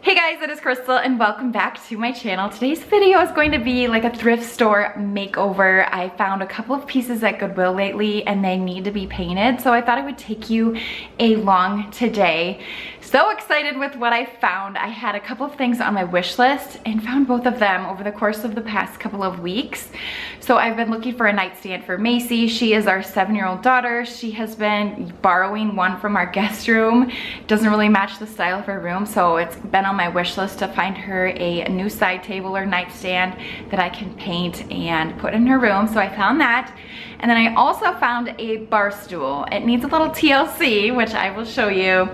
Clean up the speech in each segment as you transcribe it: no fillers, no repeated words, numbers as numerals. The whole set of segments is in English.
Hey guys, it is Crystal and welcome back to my channel. Today's video is going to be like a thrift store makeover. I found a couple of pieces at Goodwill lately and they need to be painted, so I thought I would take you along today. So excited with what I found. I had a couple of things on my wish list and found both of them over the course of the past couple of weeks. So I've been looking for a nightstand for Macy. She is our 7-year-old daughter. She has been borrowing one from our guest room. Doesn't really match the style of her room, so it's been on my wish list to find her a new side table or nightstand that I can paint and put in her room. So I found that. And then I also found a bar stool. It needs a little TLC, which I will show you,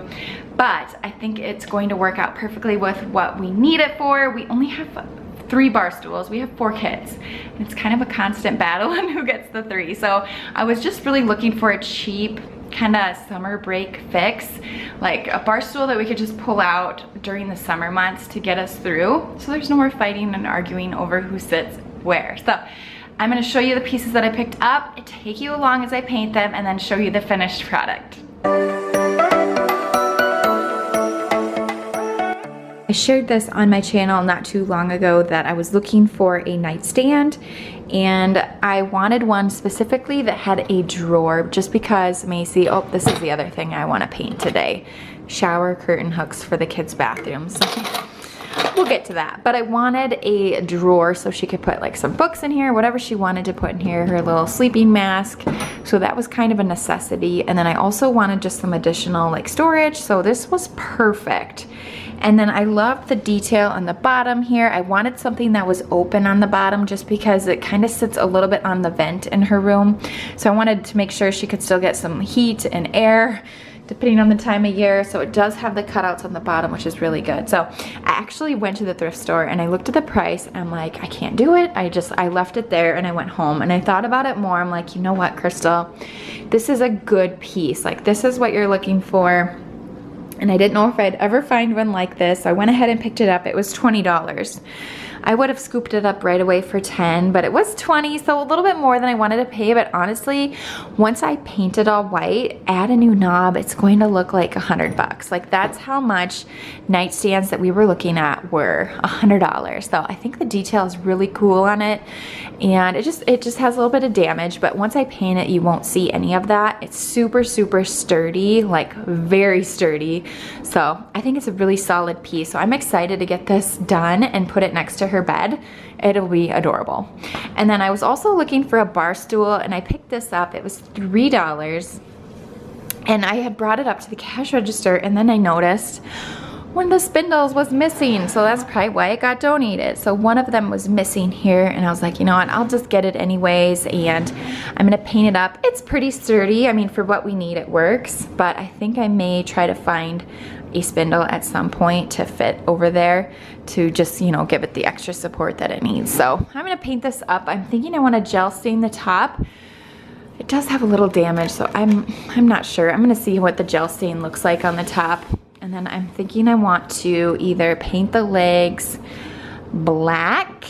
but I think it's going to work out perfectly with what we need it for. We only have 3 bar stools. We have 4 kids. And it's kind of a constant battle on who gets the 3. So I was just really looking for a cheap kind of summer break fix, like a bar stool that we could just pull out during the summer months to get us through, so there's no more fighting and arguing over who sits where. So I'm going to show you the pieces that I picked up, take you along as I paint them, and then show you the finished product. I shared this on my channel not too long ago that I was looking for a nightstand, and I wanted one specifically that had a drawer just because Macy, oh, this is the other thing I want to paint today. Shower curtain hooks for the kids' bathrooms. We'll get to that, but I wanted a drawer so she could put like some books in here, whatever she wanted to put in here, her little sleeping mask. So that was kind of a necessity. And then I also wanted just some additional like storage, so this was perfect. And then I loved the detail on the bottom here. I wanted something that was open on the bottom just because it kind of sits a little bit on the vent in her room. So I wanted to make sure she could still get some heat and air depending on the time of year. So it does have the cutouts on the bottom, which is really good. So I actually went to the thrift store and I looked at the price and I'm like, I can't do it. I left it there and I went home and I thought about it more. I'm like, you know what, Crystal, this is a good piece. Like, this is what you're looking for. And I didn't know if I'd ever find one like this. I went ahead and picked it up. It was $20. I would have scooped it up right away for 10, but it was 20, so a little bit more than I wanted to pay. But honestly, once I paint it all white, add a new knob, it's going to look like $100. Like, that's how much nightstands that we were looking at were, $100. So I think the detail is really cool on it, and it just has a little bit of damage, but once I paint it, you won't see any of that. It's super, super sturdy, like very sturdy. So I think it's a really solid piece. So I'm excited to get this done and put it next to her bed. It'll be adorable. And then I was also looking for a bar stool and I picked this up. It was $3 and I had brought it up to the cash register and then I noticed one of the spindles was missing, so that's probably why it got donated. So one of them was missing here and I was like, you know what, I'll just get it anyways and I'm gonna paint it up. It's pretty sturdy. I mean, for what we need, it works, but I think I may try to find a spindle at some point to fit over there to just, you know, give it the extra support that it needs. So I'm gonna paint this up. I'm thinking I want to gel stain the top. It does have a little damage, so I'm not sure. I'm gonna see what the gel stain looks like on the top. And then I'm thinking I want to either paint the legs black,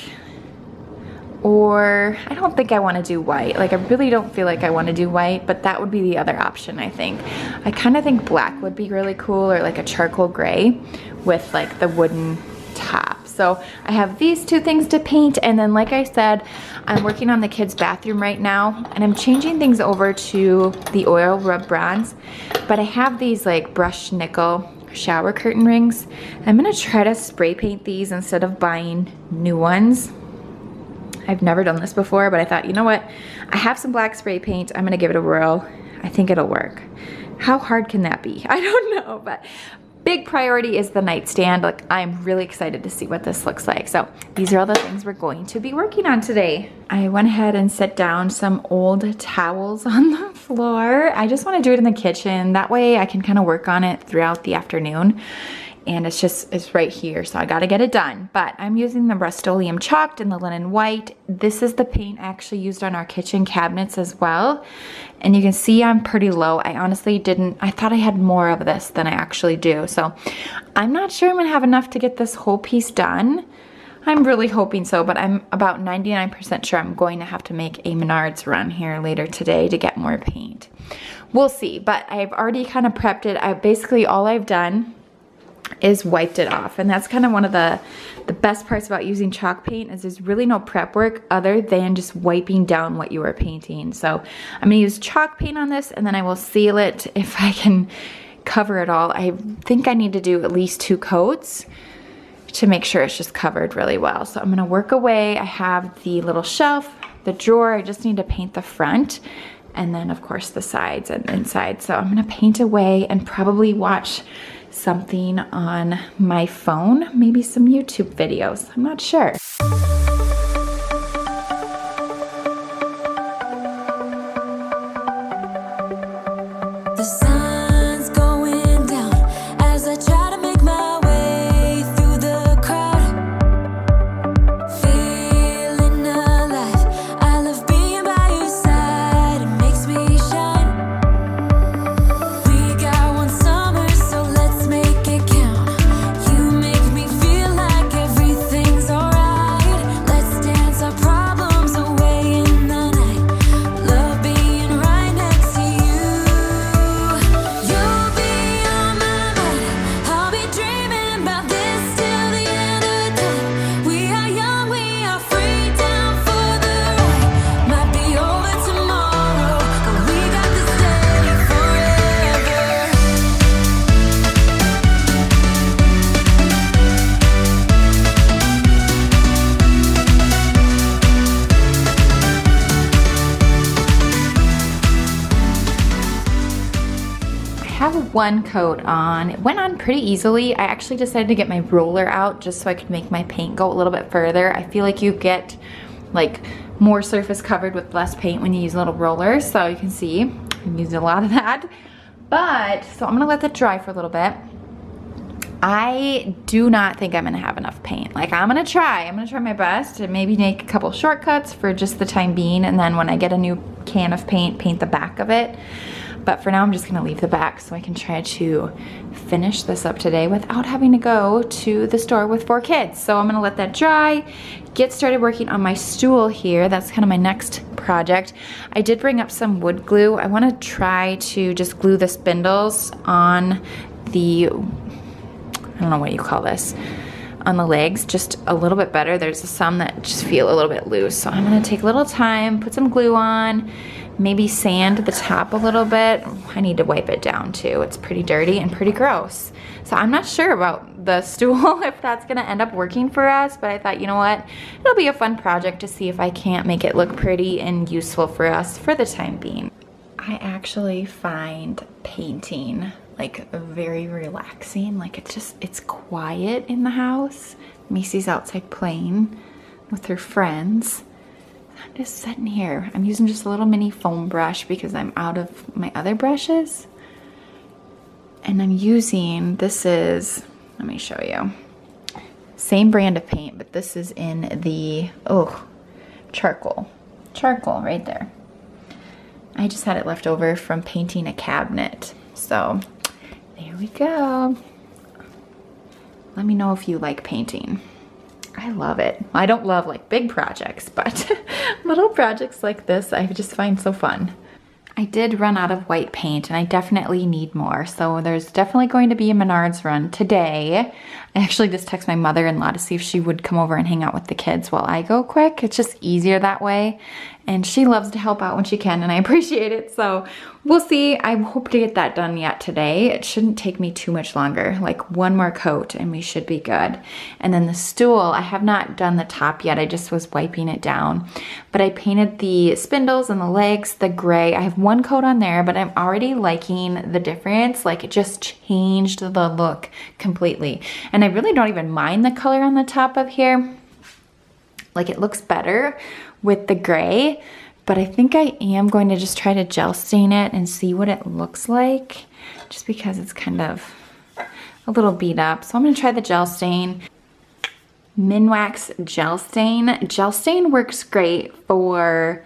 or I don't think I want to do white. Like, I really don't feel like I want to do white, but that would be the other option, I think. I kind of think black would be really cool, or like a charcoal gray with like the wooden top. So I have these 2 things to paint, and then like I said, I'm working on the kids' bathroom right now, and I'm changing things over to the oil rub bronze, but I have these like brushed nickel shower curtain rings. I'm gonna try to spray paint these instead of buying new ones. I've never done this before, but I thought, you know what? I have some black spray paint. I'm gonna give it a whirl. I think it'll work. How hard can that be? I don't know, but big priority is the nightstand. Like, I'm really excited to see what this looks like. So these are all the things we're going to be working on today. I went ahead and set down some old towels on the floor. I just want to do it in the kitchen. That way I can kind of work on it throughout the afternoon. And it's right here, so I gotta get it done. But I'm using the Rust-Oleum chalked and the linen white. This is the paint I actually used on our kitchen cabinets as well. And you can see I'm pretty low. I honestly I thought I had more of this than I actually do. So I'm not sure I'm gonna have enough to get this whole piece done. I'm really hoping so, but I'm about 99% sure I'm going to have to make a Menards run here later today to get more paint. We'll see, but I've already kind of prepped it. Basically all I've done is wiped it off. And that's kind of one of the best parts about using chalk paint is there's really no prep work other than just wiping down what you are painting. So I'm gonna use chalk paint on this, and then I will seal it if I can cover it all. I think I need to do at least 2 coats to make sure it's just covered really well. So I'm gonna work away. I have the little shelf, the drawer. I just need to paint the front, and then of course the sides and inside. So I'm gonna paint away and probably watch something on my phone, maybe some YouTube videos. I'm not sure. The sun's going down as I try to make my way through the crowd. Feeling alive, I love being by your side, it makes me shine. We got one summer, so let's make it count. You make me feel like everything's alright. Let's dance our problems away in the night. Love being right next to you. You'll be on my mind. I'll be dreaming about this till the end of time. We are young, we are free, down for the ride. Might be over tomorrow, but we got to stay forever. I have 1 coat on. It went on pretty easily. I actually decided to get my roller out just so I could make my paint go a little bit further. I feel like you get like more surface covered with less paint when you use a little roller. So you can see I'm using a lot of that. But, so I'm gonna let that dry for a little bit. I do not think I'm gonna have enough paint. Like I'm gonna try my best to maybe make a couple shortcuts for just the time being, and then when I get a new can of paint, paint the back of it. But for now, I'm just gonna leave the back so I can try to finish this up today without having to go to the store with 4 kids. So I'm gonna let that dry, get started working on my stool here. That's kind of my next project. I did bring up some wood glue. I wanna try to just glue the spindles on the, I don't know what you call this, on the legs just a little bit better. There's some that just feel a little bit loose. So I'm gonna take a little time, put some glue on, maybe sand the top a little bit. I need to wipe it down too. It's pretty dirty and pretty gross. So I'm not sure about the stool, if that's gonna end up working for us, but I thought, you know what? It'll be a fun project to see if I can't make it look pretty and useful for us for the time being. I actually find painting like very relaxing. Like it's quiet in the house. Macy's outside playing with her friends. I'm just sitting here. I'm using just a little mini foam brush because I'm out of my other brushes. And I'm using, this is, let me show you. Same brand of paint, but this is in the, charcoal. Charcoal right there. I just had it left over from painting a cabinet. So there we go. Let me know if you like painting. I love it. I don't love like big projects, but little projects like this I just find so fun. I did run out of white paint and I definitely need more. So there's definitely going to be a Menards run today. I actually just texted my mother-in-law to see if she would come over and hang out with the kids while I go quick. It's just easier that way. And she loves to help out when she can and I appreciate it. So we'll see. I hope to get that done yet today. It shouldn't take me too much longer, like 1 more coat and we should be good. And then the stool, I have not done the top yet. I just was wiping it down. But I painted the spindles and the legs, the gray. I have 1 coat on there, but I'm already liking the difference. Like it just changed the look completely. And I really don't even mind the color on the top of here. Like it looks better with the gray, but I think I am going to just try to gel stain it and see what it looks like, just because it's kind of a little beat up. So I'm gonna try the gel stain. Minwax gel stain. Gel stain works great for,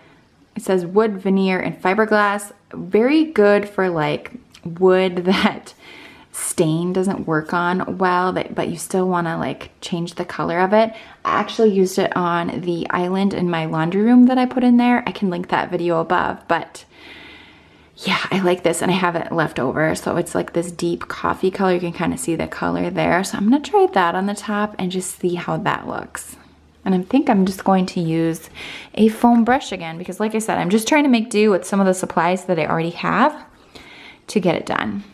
it says wood, veneer, and fiberglass. Very good for like wood that stain doesn't work on well, but you still want to like change the color of it. I actually used it on the island in my laundry room that I put in there. I can link that video above, but Yeah, I like this, and I have it left over. So it's like this deep coffee color. You can kind of see the color there. So I'm gonna try that on the top and just see how that looks. And I think I'm just going to use a foam brush again because like I said, I'm just trying to make do with some of the supplies that I already have to get it done.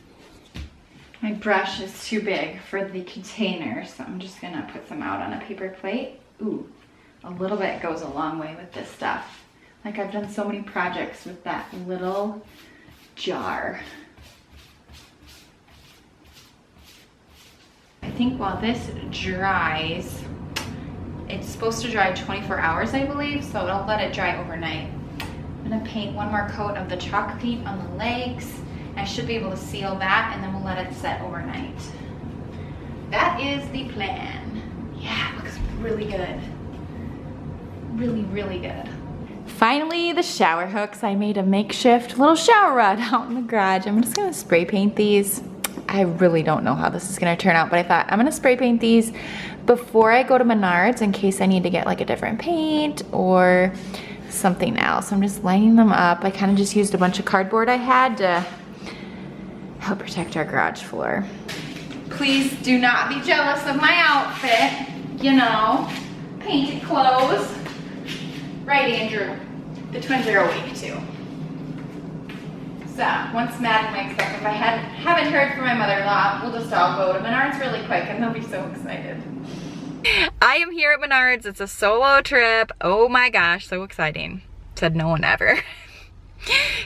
My brush is too big for the container, so I'm just gonna put some out on a paper plate. Ooh, a little bit goes a long way with this stuff. Like I've done so many projects with that little jar. I think while this dries, it's supposed to dry 24 hours, I believe, so I'll let it dry overnight. I'm gonna paint one more coat of the chalk paint on the legs. I should be able to seal that, and then we'll let it set overnight. That is the plan. Yeah, it looks really good. Really, really good. Finally, the shower hooks. I made a makeshift little shower rod out in the garage. I'm just gonna spray paint these. I really don't know how this is gonna turn out, but I thought I'm gonna spray paint these before I go to Menards in case I need to get like a different paint or something else. I'm just lining them up. I kind of just used a bunch of cardboard I had to help protect our garage floor. Please do not be jealous of my outfit. You know, painted clothes. Right, Andrew? The twins are awake too. So, once Matt wakes up, if I haven't heard from my mother-in-law, we'll just all go to Menards really quick and they'll be so excited. I am here at Menards. It's a solo trip. Oh my gosh, so exciting. Said no one ever.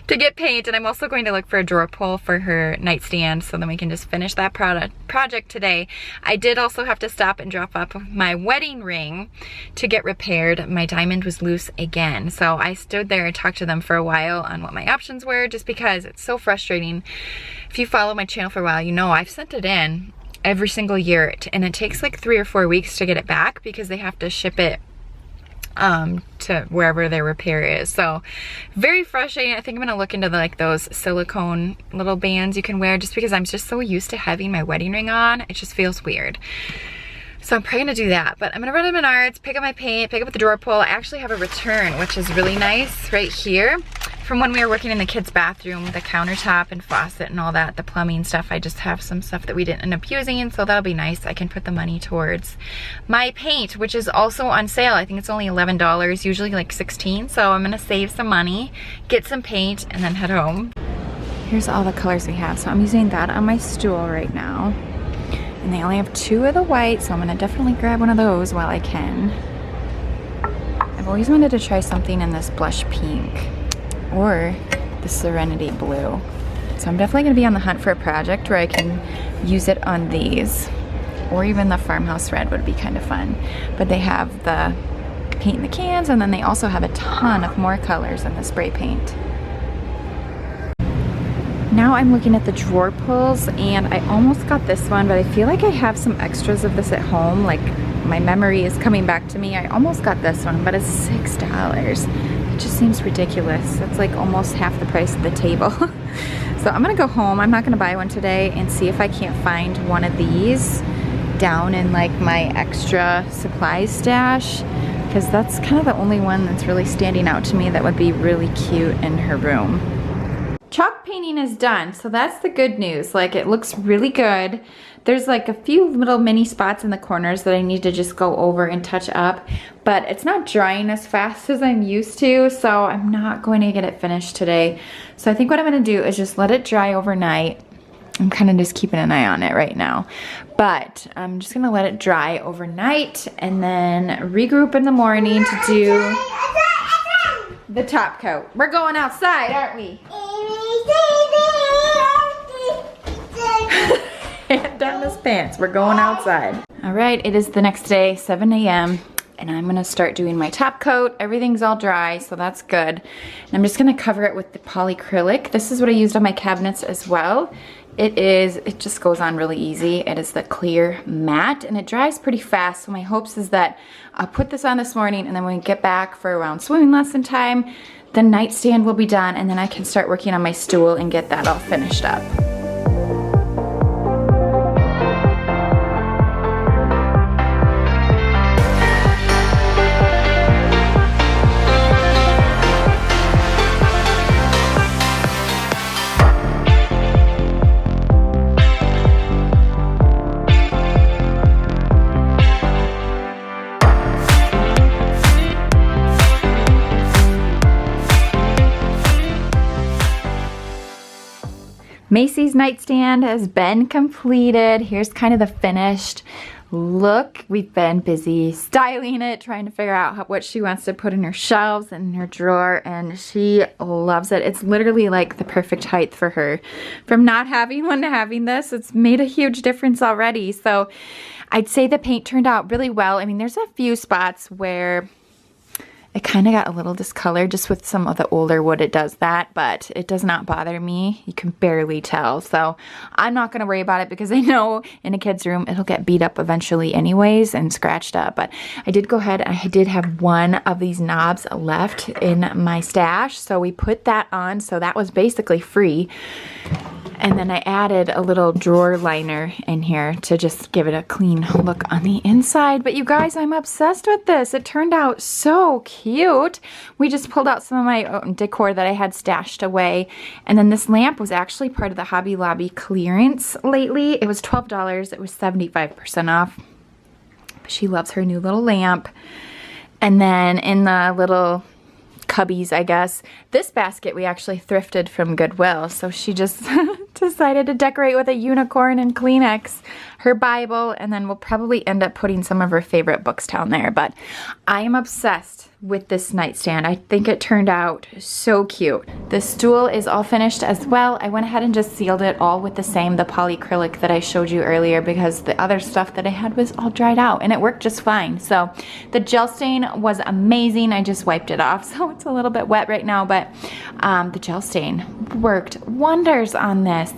To get paint, and I'm also going to look for a drawer pull for her nightstand so then we can just finish that project today. I did also have to stop and drop up my wedding ring to get repaired. My diamond was loose again, so I stood there and talked to them for a while on what my options were, just because it's so frustrating. If you follow my channel for a while, you know I've sent it in every single year, and it takes like 3 or 4 weeks to get it back because they have to ship it to wherever their repair is. So very frustrating. I think I'm gonna look into like those silicone little bands you can wear, just because I'm just so used to having my wedding ring on. It just feels weird. So I'm probably gonna do that, but I'm gonna run to Menards, pick up my paint, pick up the drawer pull. I actually have a return, which is really nice right here. From when we were working in the kids' bathroom, the countertop and faucet and all that, the plumbing stuff, I just have some stuff that we didn't end up using, so that'll be nice. I can put the money towards my paint, which is also on sale. I think it's only $11, usually like $16, so I'm gonna save some money, get some paint, and then head home. Here's all the colors we have. So I'm using that on my stool right now. And they only have 2 of the white, so I'm gonna definitely grab one of those while I can. I've always wanted to try something in this blush pink or the Serenity blue. So I'm definitely gonna be on the hunt for a project where I can use it on these, or even the farmhouse red would be kind of fun. But they have the paint in the cans, and then they also have a ton of more colors in the spray paint. Now I'm looking at the drawer pulls, and I almost got this one, but I feel like I have some extras of this at home. Like my memory is coming back to me. I almost got this one, but it's $6. It just seems ridiculous. It's like almost half the price of the table. So I'm gonna go home. I'm not gonna buy one today, and see if I can't find one of these down in like my extra supplies stash, because that's kind of the only one that's really standing out to me that would be really cute in her room. Chalk painting is done, so that's the good news. Like, it looks really good. There's like a few little mini spots in the corners that I need to just go over and touch up, but it's not drying as fast as I'm used to, so I'm not going to get it finished today. So I think what I'm gonna do is just let it dry overnight. I'm kind of just keeping an eye on it right now, but I'm just gonna let it dry overnight and then regroup in the morning to do the top coat. We're going outside, aren't we? Down his pants. We're going outside. All right, it is the next day, 7 a.m. and I'm gonna start doing my top coat. Everything's all dry, so that's good. And I'm just gonna cover it with the polyacrylic. This is what I used on my cabinets as well. It just goes on really easy. It is the clear matte, and it dries pretty fast. So my hopes is that I'll put this on this morning, and then when we get back for around swimming lesson time, the nightstand will be done, and then I can start working on my stool and get that all finished up. Macy's nightstand has been completed. Here's kind of the finished look. We've been busy styling it, trying to figure out what she wants to put in her shelves and in her drawer, and she loves it. It's literally like the perfect height for her. From not having one to having this, it's made a huge difference already. So I'd say the paint turned out really well. I mean, there's a few spots where it kind of got a little discolored. Just with some of the older wood, it does that, but it does not bother me. You can barely tell. So I'm not going to worry about it because I know in a kid's room, it'll get beat up eventually anyways and scratched up. But I did go ahead, I did have one of these knobs left in my stash. So we put that on. So that was basically free. And then I added a little drawer liner in here to just give it a clean look on the inside. But you guys, I'm obsessed with this. It turned out so cute. We just pulled out some of my decor that I had stashed away. And then this lamp was actually part of the Hobby Lobby clearance lately. It was $12. It was 75% off. But she loves her new little lamp. And then in the little cubbies, I guess, this basket we actually thrifted from Goodwill. So she just decided to decorate with a unicorn and Kleenex, her Bible, and then we'll probably end up putting some of her favorite books down there. But I am obsessed with this nightstand. I think it turned out so cute. The stool is all finished as well. I went ahead and just sealed it all with the polyacrylic that I showed you earlier because the other stuff that I had was all dried out and it worked just fine. So the gel stain was amazing. I just wiped it off, so it's a little bit wet right now, but the gel stain worked wonders on this.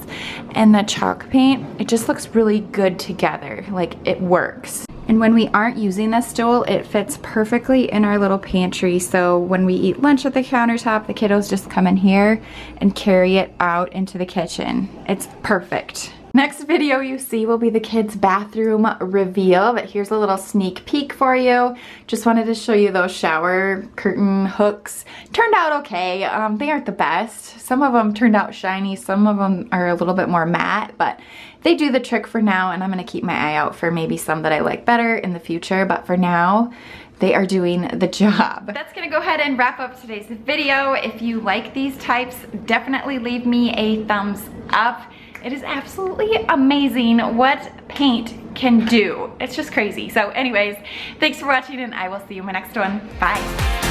And the chalk paint, it just looks really good together. Like, it works. And when we aren't using this stool, it fits perfectly in our little pantry. So when we eat lunch at the countertop, the kiddos just come in here and carry it out into the kitchen. It's perfect. Next video you see will be the kids' bathroom reveal, but here's a little sneak peek for you. Just wanted to show you those shower curtain hooks. Turned out okay. They aren't the best. Some of them turned out shiny, some of them are a little bit more matte, but they do the trick for now, and I'm gonna keep my eye out for maybe some that I like better in the future, but for now, they are doing the job. That's gonna go ahead and wrap up today's video. If you like these types, definitely leave me a thumbs up. It is absolutely amazing what paint can do. It's just crazy. So anyways, thanks for watching and I will see you in my next one. Bye.